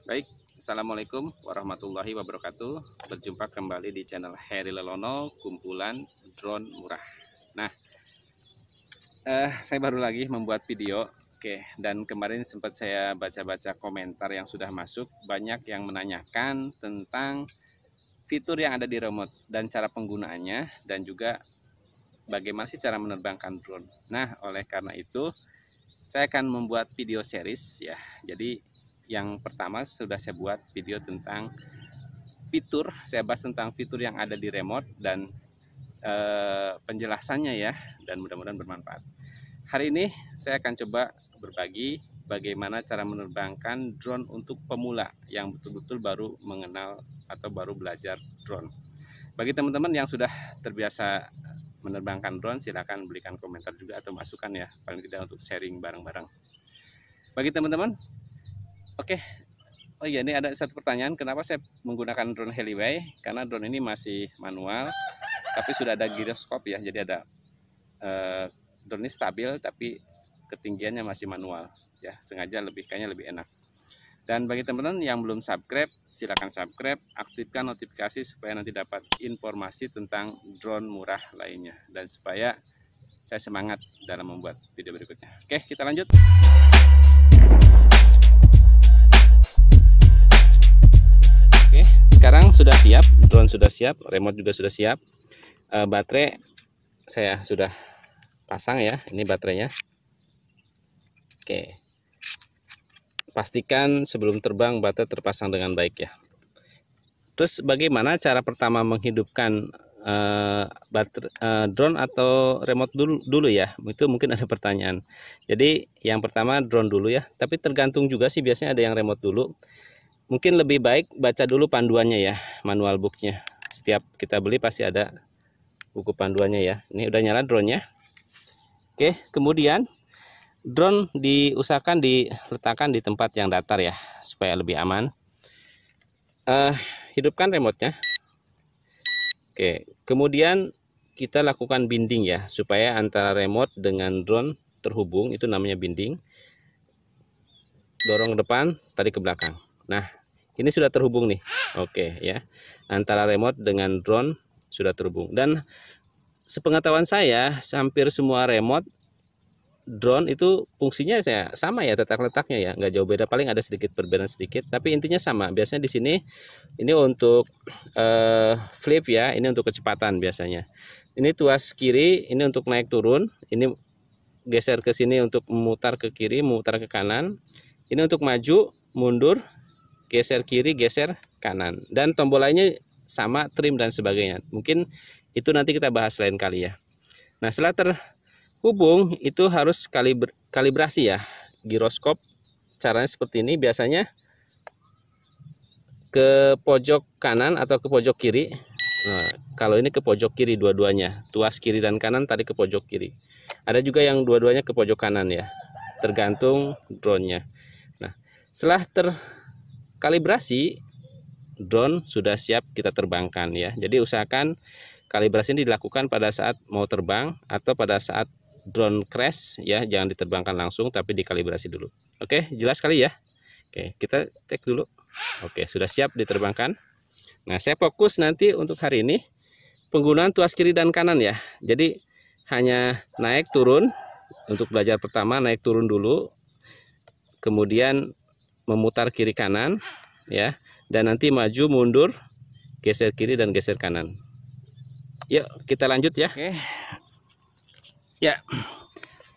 Baik, Assalamualaikum warahmatullahi wabarakatuh. Berjumpa kembali di channel Heri Lelono, kumpulan drone murah. Nah, saya baru lagi membuat video. Oke, dan kemarin sempat saya baca-baca komentar yang sudah masuk. Banyak yang menanyakan tentang fitur yang ada di remote dan cara penggunaannya, dan juga bagaimana sih cara menerbangkan drone. Nah, oleh karena itu, saya akan membuat video series ya. Jadi yang pertama sudah saya buat video tentang fitur, saya bahas tentang fitur yang ada di remote dan penjelasannya ya, dan mudah-mudahan bermanfaat. Hari ini saya akan coba berbagi bagaimana cara menerbangkan drone untuk pemula yang betul-betul baru mengenal atau baru belajar drone. Bagi teman-teman yang sudah terbiasa menerbangkan drone, silakan berikan komentar juga atau masukan ya, paling tidak untuk sharing bareng-bareng. Bagi teman-teman, oke. Oh iya, ini ada satu pertanyaan, kenapa saya menggunakan drone Heliway? Karena drone ini masih manual, tapi sudah ada giroskop ya, jadi ada drone ini stabil, tapi ketinggiannya masih manual ya, sengaja kayaknya lebih enak. Dan bagi teman-teman yang belum subscribe, silakan subscribe, aktifkan notifikasi supaya nanti dapat informasi tentang drone murah lainnya, dan supaya saya semangat dalam membuat video berikutnya. Oke, kita lanjut. Oke, sekarang sudah siap, drone sudah siap, remote juga sudah siap, baterai saya sudah pasang ya, ini baterainya. Oke, pastikan sebelum terbang baterai terpasang dengan baik ya. Terus bagaimana cara pertama menghidupkan drone atau remote dulu ya, itu mungkin ada pertanyaan. Jadi yang pertama drone dulu ya, tapi tergantung juga sih, biasanya ada yang remote dulu. Mungkin lebih baik baca dulu panduannya ya, manual booknya. Setiap kita beli pasti ada buku panduannya ya. Ini udah nyala drone-nya. Oke, kemudian drone diusahakan diletakkan di tempat yang datar ya, supaya lebih aman. Hidupkan remote-nya. Oke, kemudian kita lakukan binding ya, supaya antara remote dengan drone terhubung, itu namanya binding. Dorong ke depan, tarik ke belakang. Nah, ini sudah terhubung nih. Oke ya, antara remote dengan drone sudah terhubung. Dan sepengetahuan saya, hampir semua remote drone itu fungsinya sama ya, letaknya ya, nggak jauh beda, paling ada sedikit perbedaan sedikit, tapi intinya sama. Biasanya di sini ini untuk flip ya, ini untuk kecepatan biasanya. Ini tuas kiri, ini untuk naik turun, ini geser ke sini untuk memutar ke kiri, memutar ke kanan. Ini untuk maju, mundur, geser kiri, geser kanan. Dan tombol lainnya sama, trim dan sebagainya. Mungkin itu nanti kita bahas lain kali ya. Nah, setelah terhubung itu harus kalibrasi ya. Giroskop caranya seperti ini, biasanya ke pojok kanan atau ke pojok kiri. Nah, kalau ini ke pojok kiri dua-duanya, tuas kiri dan kanan tadi ke pojok kiri. Ada juga yang dua-duanya ke pojok kanan ya, tergantung drone-nya. Nah, setelah terkalibrasi, drone sudah siap kita terbangkan ya. Jadi usahakan kalibrasi ini dilakukan pada saat mau terbang atau pada saat drone crash ya, jangan diterbangkan langsung tapi dikalibrasi dulu. Oke, jelas kali ya. Oke, kita cek dulu. Oke, sudah siap diterbangkan. Nah, saya fokus nanti untuk hari ini penggunaan tuas kiri dan kanan ya. Jadi hanya naik turun, untuk belajar pertama naik turun dulu, kemudian memutar kiri kanan ya, dan nanti maju mundur, geser kiri dan geser kanan. Yuk kita lanjut ya. Oke ya,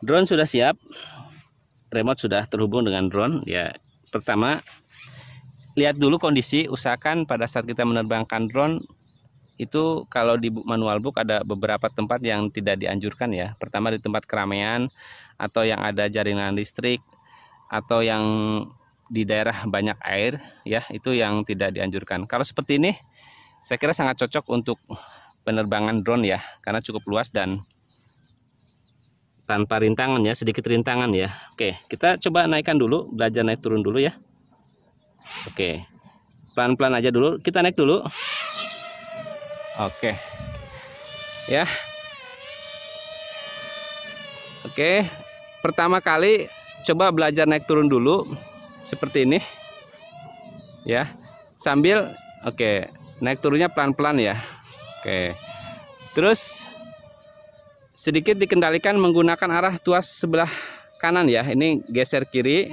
drone sudah siap, remote sudah terhubung dengan drone ya. Pertama, lihat dulu kondisi, usahakan pada saat kita menerbangkan drone itu, kalau di manual book ada beberapa tempat yang tidak dianjurkan ya. Pertama, di tempat keramaian atau yang ada jaringan listrik, atau yang di daerah banyak air ya, itu yang tidak dianjurkan. Kalau seperti ini saya kira sangat cocok untuk penerbangan drone ya, karena cukup luas dan tanpa rintangan ya, sedikit rintangan ya. Oke, kita coba naikkan dulu, belajar naik turun dulu ya. Oke, pelan-pelan aja dulu, kita naik dulu. Oke ya. Oke, pertama kali coba belajar naik turun dulu seperti ini. ya. Sambil naik turunnya pelan-pelan ya. Terus sedikit dikendalikan menggunakan arah tuas sebelah kanan ya. Ini geser kiri,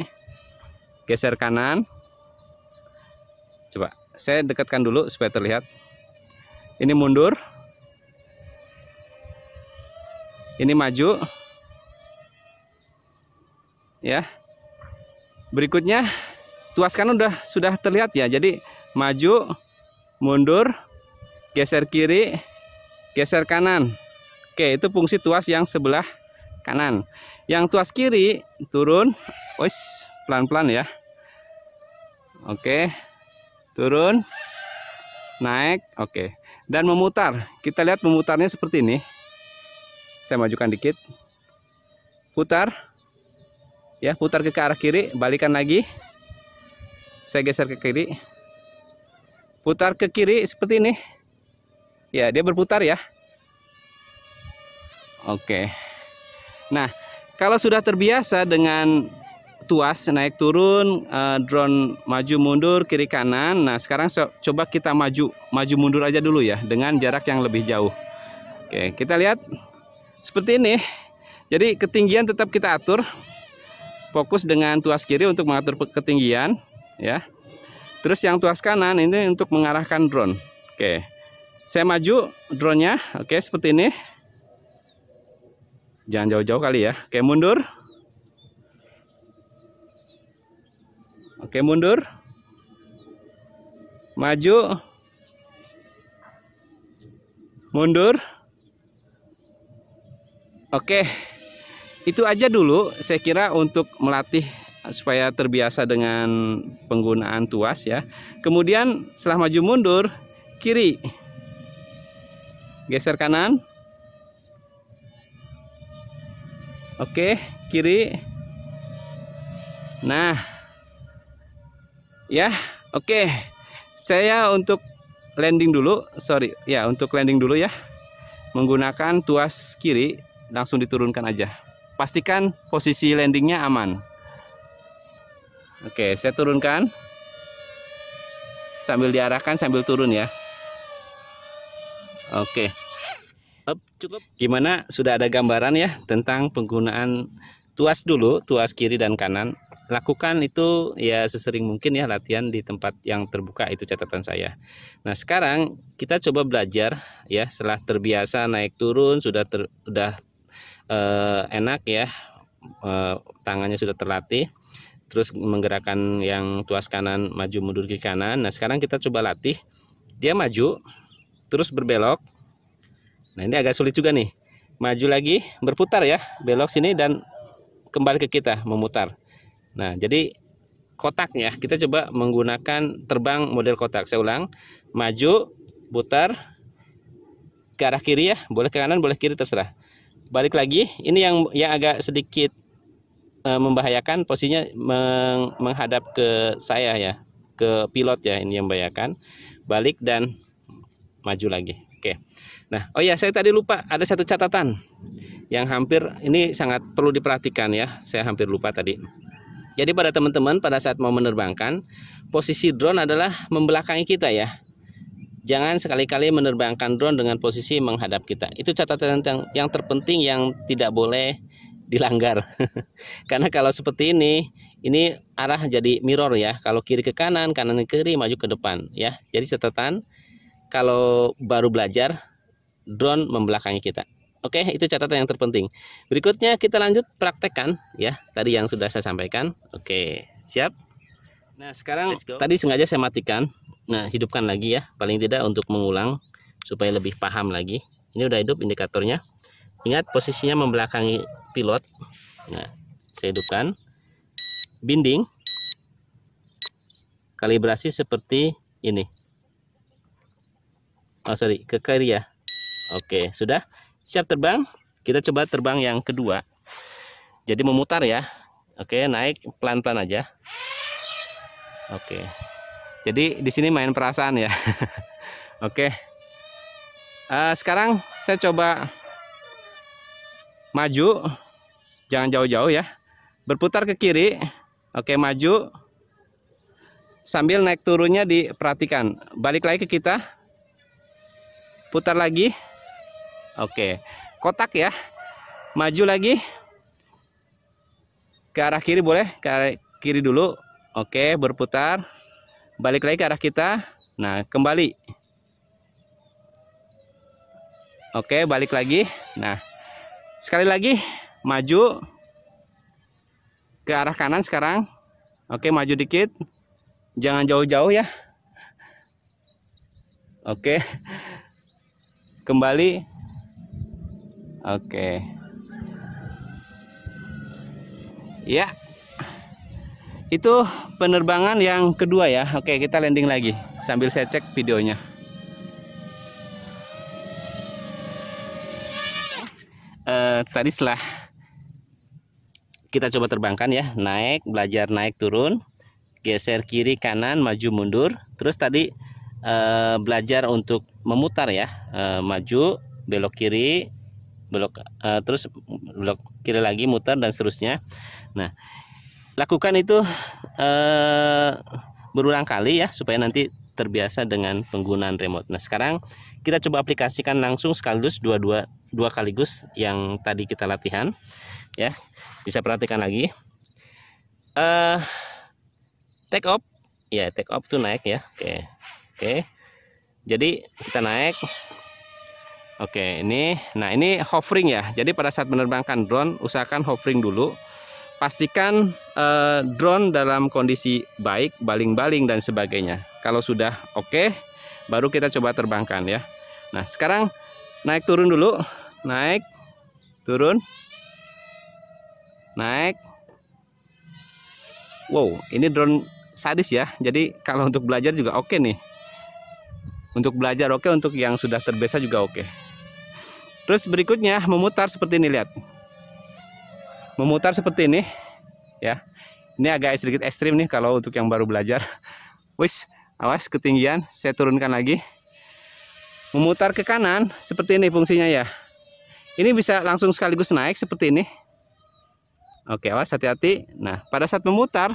geser kanan. Coba saya dekatkan dulu supaya terlihat. Ini mundur, ini maju ya. Berikutnya tuas kanan sudah terlihat ya. Jadi maju, mundur, geser kiri, geser kanan. Oke, itu fungsi tuas yang sebelah kanan. Yang tuas kiri turun, pelan-pelan ya. Oke, turun, naik, dan memutar. Kita lihat memutarnya seperti ini. Saya majukan dikit, putar ya, putar ke arah kiri, balikan lagi, saya geser ke kiri, putar ke kiri seperti ini ya, dia berputar ya. Nah, kalau sudah terbiasa dengan tuas naik turun, drone maju mundur kiri kanan. Nah, sekarang coba kita maju mundur aja dulu ya, dengan jarak yang lebih jauh. Kita lihat seperti ini. Jadi ketinggian tetap kita atur, fokus dengan tuas kiri untuk mengatur ketinggian ya. Terus yang tuas kanan ini untuk mengarahkan drone. Saya maju drone-nya, seperti ini. Jangan jauh-jauh kali ya. Mundur. Mundur. Maju. Mundur. Itu aja dulu saya kira untuk melatih supaya terbiasa dengan penggunaan tuas ya. Kemudian setelah maju mundur, kiri. Geser kanan. Kiri. Nah, ya, saya untuk landing dulu, untuk landing dulu ya, menggunakan tuas kiri, langsung diturunkan aja. Pastikan posisi landingnya aman. Saya turunkan, sambil diarahkan sambil turun ya. Cukup. Gimana? Sudah ada gambaran ya tentang penggunaan tuas dulu, tuas kiri dan kanan. Lakukan itu ya sesering mungkin ya, latihan di tempat yang terbuka, itu catatan saya. Nah, sekarang kita coba belajar ya, setelah terbiasa naik turun, sudah enak ya, tangannya sudah terlatih, terus menggerakkan yang tuas kanan maju mundur kiri kanan. Nah, sekarang kita coba latih dia maju terus berbelok. Nah, ini agak sulit juga nih. Maju lagi, berputar ya, belok sini dan kembali ke kita, memutar. Nah, jadi kotaknya kita coba menggunakan terbang model kotak. Saya ulang, maju, putar ke arah kiri ya, boleh ke kanan, boleh kiri, terserah. Balik lagi, ini yang agak sedikit membahayakan, posisinya menghadap ke saya ya, ke pilot ya, ini yang membahayakan. Balik dan maju lagi. Nah, saya tadi lupa, ada satu catatan yang hampir ini sangat perlu diperhatikan ya, saya hampir lupa tadi. Jadi pada teman-teman, pada saat mau menerbangkan, posisi drone adalah membelakangi kita ya. Jangan sekali-kali menerbangkan drone dengan posisi menghadap kita. Itu catatan yang terpenting yang tidak boleh dilanggar. Karena kalau seperti ini arah jadi mirror ya. Kalau kiri ke kanan, kanan ke kiri, maju ke depan ya. Jadi catatan, kalau baru belajar, drone membelakangi kita. Itu catatan yang terpenting. Berikutnya kita lanjut praktekkan ya, tadi yang sudah saya sampaikan. Siap. Nah, sekarang tadi sengaja saya matikan. Nah, hidupkan lagi ya, paling tidak untuk mengulang supaya lebih paham lagi. Ini udah hidup indikatornya. Ingat posisinya membelakangi pilot. Nah, saya hidupkan. Binding. Kalibrasi seperti ini. Ke kiri ya. Sudah. Siap terbang. Kita coba terbang yang kedua. Jadi memutar ya. Naik pelan-pelan aja. Jadi di sini main perasaan ya. Sekarang saya coba maju. Jangan jauh-jauh ya. Berputar ke kiri. Maju. sambil naik turunnya diperhatikan. Balik lagi ke kita. Putar lagi. Oke. Kotak ya. Maju lagi. Ke arah kiri boleh, ke arah kiri dulu. Oke, berputar. Balik lagi ke arah kita. Nah, kembali. Oke, balik lagi. Nah, sekali lagi maju ke arah kanan sekarang. Oke, maju dikit. Jangan jauh-jauh ya. Oke. Kembali. Oke. Ya. Itu penerbangan yang kedua ya. Oke, kita landing lagi sambil saya cek videonya. Tadi setelah kita coba terbangkan ya, naik, belajar naik turun, geser kiri kanan, maju mundur. Terus tadi belajar untuk memutar ya, maju, belok kiri, terus belok kiri lagi, mutar dan seterusnya. Nah, lakukan itu berulang kali ya, supaya nanti terbiasa dengan penggunaan remote. Nah, sekarang kita coba aplikasikan langsung sekaligus dua kaligus yang tadi kita latihan ya. Bisa perhatikan lagi. Take off ya, take off tuh naik ya. Oke. Jadi kita naik. Oke, ini nah ini hovering ya. Jadi pada saat menerbangkan drone usahakan hovering dulu. Pastikan drone dalam kondisi baik, baling-baling dan sebagainya. Kalau sudah oke, baru kita coba terbangkan ya. Nah, sekarang naik turun dulu. Naik, turun, naik. Wow, ini drone sadis ya. Jadi kalau untuk belajar juga oke nih. Untuk belajar oke, untuk yang sudah terbiasa juga oke. Terus berikutnya memutar seperti ini, lihat. Memutar seperti ini ya. Ini agak sedikit ekstrim nih kalau untuk yang baru belajar. Wis, awas ketinggian, saya turunkan lagi. Memutar ke kanan seperti ini fungsinya ya. Ini bisa langsung sekaligus naik seperti ini. Oke, awas, hati-hati. Nah, pada saat memutar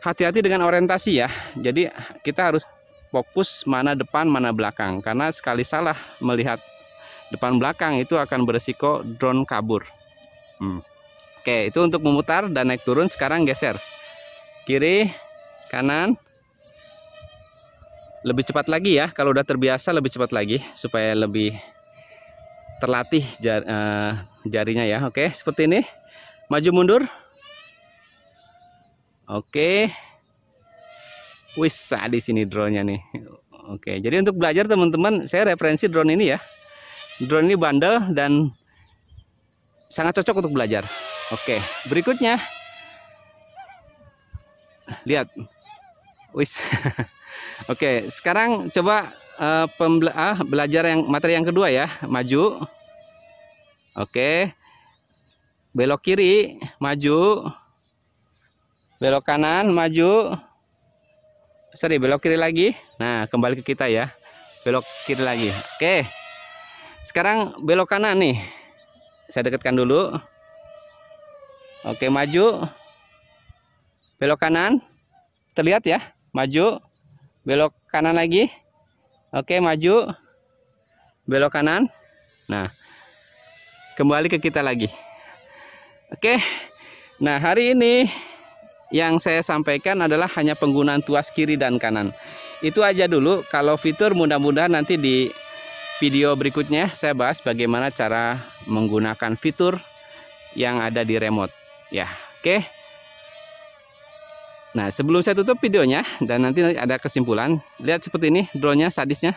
hati-hati dengan orientasi ya. Jadi kita harus fokus mana depan mana belakang, karena sekali salah melihat depan belakang itu akan beresiko drone kabur. Oke, itu untuk memutar dan naik turun. Sekarang geser kiri kanan, lebih cepat lagi ya. Kalau udah terbiasa lebih cepat lagi supaya lebih terlatih jarinya ya. Oke, seperti ini. Maju mundur. Oke. Wis, di sini drone-nya nih. Oke, jadi untuk belajar teman-teman, saya referensi drone ini ya. Drone ini bandel dan sangat cocok untuk belajar. Oke, berikutnya lihat. Wis. Oke, sekarang coba belajar materi yang kedua ya. Maju. Oke. Belok kiri, maju. Belok kanan, maju. Sorry, belok kiri lagi. Nah, kembali ke kita ya. Belok kiri lagi. Oke. Sekarang belok kanan nih. Saya dekatkan dulu. Oke, maju. Belok kanan. Terlihat ya? Maju. Belok kanan lagi. Oke, maju. Belok kanan. Nah, kembali ke kita lagi. Oke. Nah, hari ini yang saya sampaikan adalah hanya penggunaan tuas kiri dan kanan. Itu aja dulu. Kalau fitur mudah-mudahan nanti di video berikutnya saya bahas bagaimana cara menggunakan fitur yang ada di remote. Ya, oke. Nah, sebelum saya tutup videonya dan nanti ada kesimpulan, lihat seperti ini drone-nya sadisnya.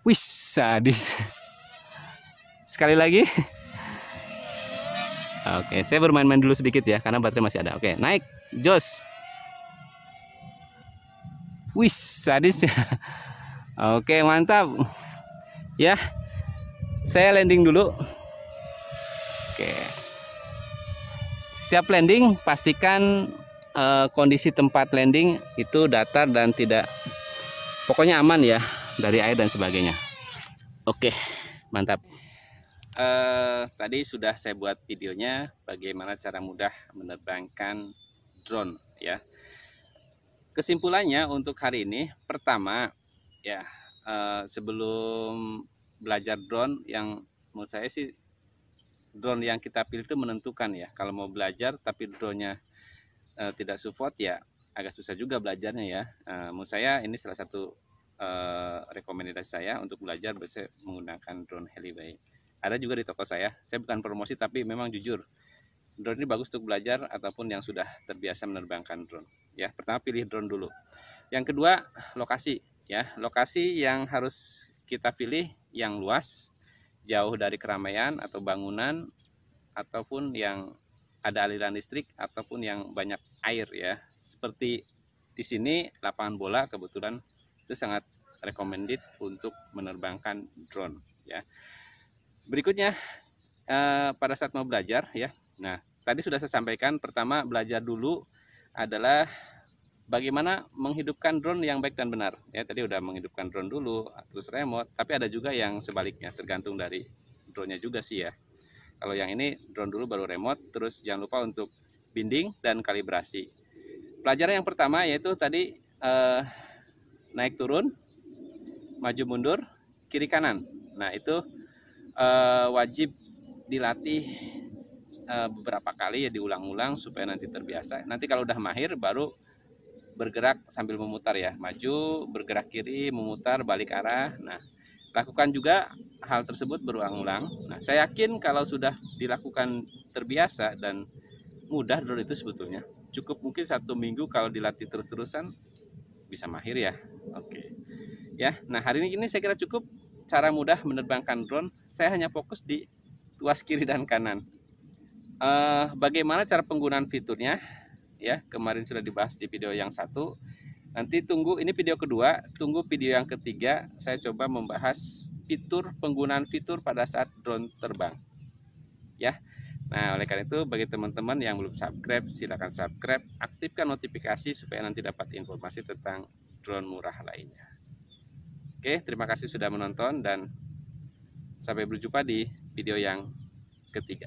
Wih, sadis. Sekali lagi. Oke, saya bermain-main dulu sedikit ya karena baterai masih ada. Oke, naik, jos. Wih, sadis. Oke, mantap. Ya. Saya landing dulu. Oke. Setiap landing pastikan kondisi tempat landing itu datar dan tidak, pokoknya aman ya dari air dan sebagainya. Oke, mantap. Tadi sudah saya buat videonya bagaimana cara mudah menerbangkan drone ya. Kesimpulannya untuk hari ini, pertama ya, sebelum belajar drone, yang menurut saya sih drone yang kita pilih itu menentukan ya. Kalau mau belajar tapi drone-nya tidak support ya agak susah juga belajarnya ya. Menurut saya ini salah satu rekomendasi saya untuk belajar bisa menggunakan drone Helibay. Ada juga di toko saya bukan promosi tapi memang jujur drone ini bagus untuk belajar ataupun yang sudah terbiasa menerbangkan drone ya. Pertama pilih drone dulu. Yang kedua lokasi ya, lokasi yang harus kita pilih yang luas, jauh dari keramaian atau bangunan, ataupun yang ada aliran listrik, ataupun yang banyak air ya. Seperti di sini lapangan bola kebetulan itu sangat recommended untuk menerbangkan drone ya. Berikutnya pada saat mau belajar ya. Nah, tadi sudah saya sampaikan, pertama belajar dulu adalah bagaimana menghidupkan drone yang baik dan benar. Ya, tadi udah menghidupkan drone dulu, terus remote, tapi ada juga yang sebaliknya, tergantung dari drone-nya juga sih ya. Kalau yang ini drone dulu baru remote, terus jangan lupa untuk binding dan kalibrasi. Pelajaran yang pertama yaitu tadi naik turun, maju mundur, kiri kanan. Nah, itu wajib dilatih beberapa kali ya, diulang-ulang supaya nanti terbiasa. Nanti kalau udah mahir baru bergerak sambil memutar ya, maju, bergerak kiri, memutar, balik arah. Nah, lakukan juga hal tersebut berulang-ulang. Nah, saya yakin kalau sudah dilakukan terbiasa dan mudah drone itu sebetulnya cukup mungkin 1 minggu kalau dilatih terus-terusan bisa mahir ya. Oke. Ya, nah hari ini saya kira cukup cara mudah menerbangkan drone. Saya hanya fokus di tuas kiri dan kanan. Bagaimana cara penggunaan fiturnya ya, kemarin sudah dibahas di video yang satu. Nanti tunggu, ini video kedua, tunggu video yang ketiga, saya coba membahas penggunaan fitur pada saat drone terbang ya. Nah, oleh karena itu bagi teman-teman yang belum subscribe, silakan subscribe, aktifkan notifikasi supaya nanti dapat informasi tentang drone murah lainnya. Oke, terima kasih sudah menonton dan sampai berjumpa di video yang ketiga.